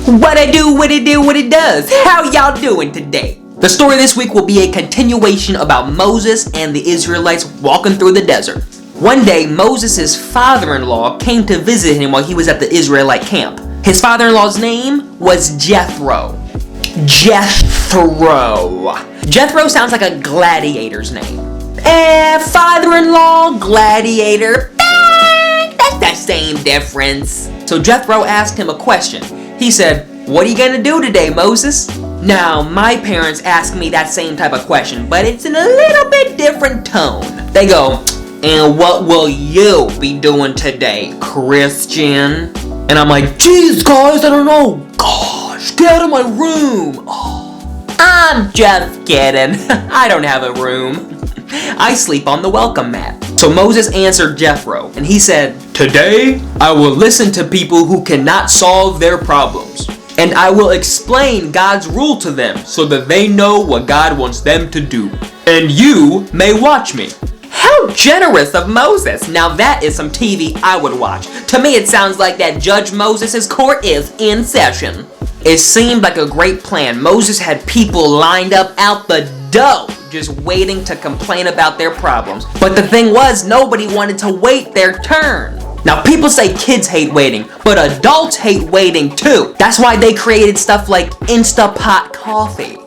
What I do, what it do, what it does. How y'all doing today? The story this week will be a continuation about Moses and the Israelites walking through the desert. One day, Moses' father-in-law came to visit him while he was at the Israelite camp. His father-in-law's name was Jethro. Jethro sounds like a gladiator's name. Father-in-law, gladiator, that's the same difference. So Jethro asked him a question. He said, "What are you gonna do today, Moses?" Now, my parents ask me that same type of question, but it's in a little bit different tone. They go, "And what will you be doing today, Christian?" And I'm like, "Jeez, guys, I don't know. Gosh, get out of my room." Oh, I'm just kidding. I don't have a room. I sleep on the welcome mat. So Moses answered Jethro, and he said, "Today, I will listen to people who cannot solve their problems, and I will explain God's rule to them so that they know what God wants them to do. And you may watch me." How generous of Moses. Now that is some TV I would watch. To me, it sounds like that Judge Moses' court is in session. It seemed like a great plan. Moses had people lined up out the door, just waiting to complain about their problems. But the thing was, nobody wanted to wait their turn. Now, people say kids hate waiting, but adults hate waiting too. That's why they created stuff like Instapot coffee.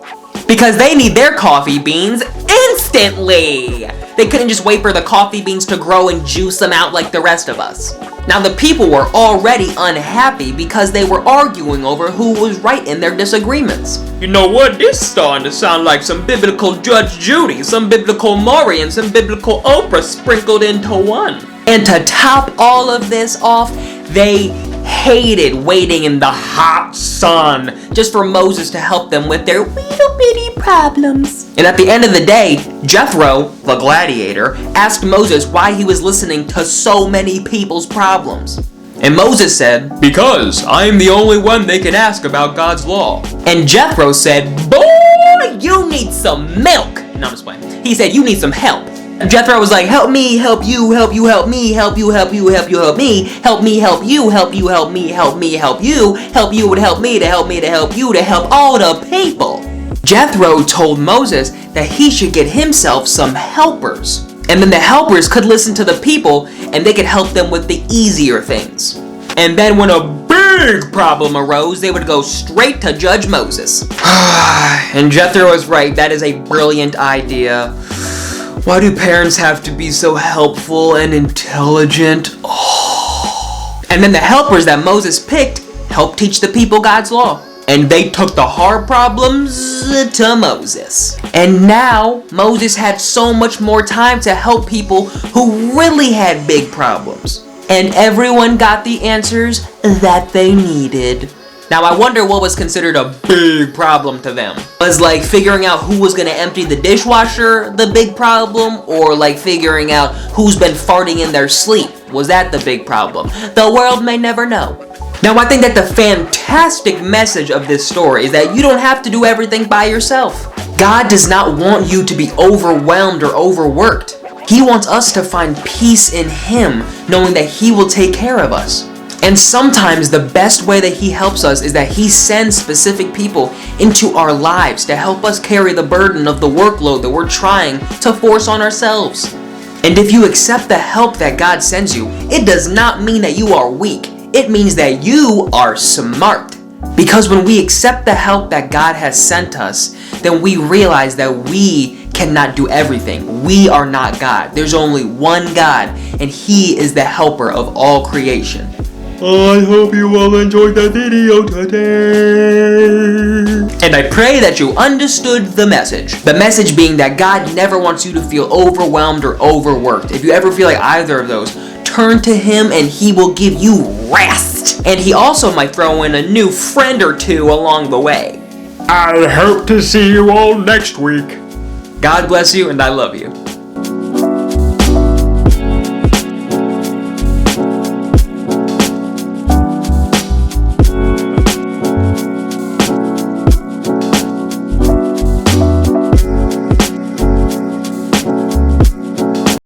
Because they need their coffee beans instantly. They couldn't just wait for the coffee beans to grow and juice them out like the rest of us. Now, the people were already unhappy because they were arguing over who was right in their disagreements. You know what? This is starting to sound like some biblical Judge Judy, some biblical Maury, and some biblical Oprah sprinkled into one. And to top all of this off, they hated waiting in the hot sun just for Moses to help them with their little bitty problems. And at the end of the day, Jethro, the gladiator, asked Moses why he was listening to so many people's problems. And Moses said, "Because I'm the only one they can ask about God's law." And Jethro said, "Boy, you need some milk." No, I'm just playing. He said, "You need some help." Jethro was like, "Help me, help you, help you, help me, help you, help you, help you, help me, help me, help you, help you, help me, help me, help you, help you would help me to help me to help you to help all the people." Jethro told Moses that he should get himself some helpers. And then the helpers could listen to the people and they could help them with the easier things. And then when a big problem arose, they would go straight to Judge Moses. And Jethro was right, that is a brilliant idea. Why do parents have to be so helpful and intelligent? Oh. And then the helpers that Moses picked helped teach the people God's law. And they took the hard problems to Moses. And now Moses had so much more time to help people who really had big problems. And everyone got the answers that they needed. Now, I wonder what was considered a big problem to them. Was like figuring out who was gonna empty the dishwasher the big problem? Or like figuring out who's been farting in their sleep? Was that the big problem? The world may never know. Now, I think that the fantastic message of this story is that you don't have to do everything by yourself. God does not want you to be overwhelmed or overworked. He wants us to find peace in Him, knowing that He will take care of us. And sometimes the best way that He helps us is that He sends specific people into our lives to help us carry the burden of the workload that we're trying to force on ourselves. And if you accept the help that God sends you, it does not mean that you are weak. It means that you are smart. Because when we accept the help that God has sent us, then we realize that we cannot do everything. We are not God. There's only one God, and He is the helper of all creation. I hope you all enjoyed the video today. And I pray that you understood the message. The message being that God never wants you to feel overwhelmed or overworked. If you ever feel like either of those, turn to Him and He will give you rest. And He also might throw in a new friend or two along the way. I hope to see you all next week. God bless you, and I love you.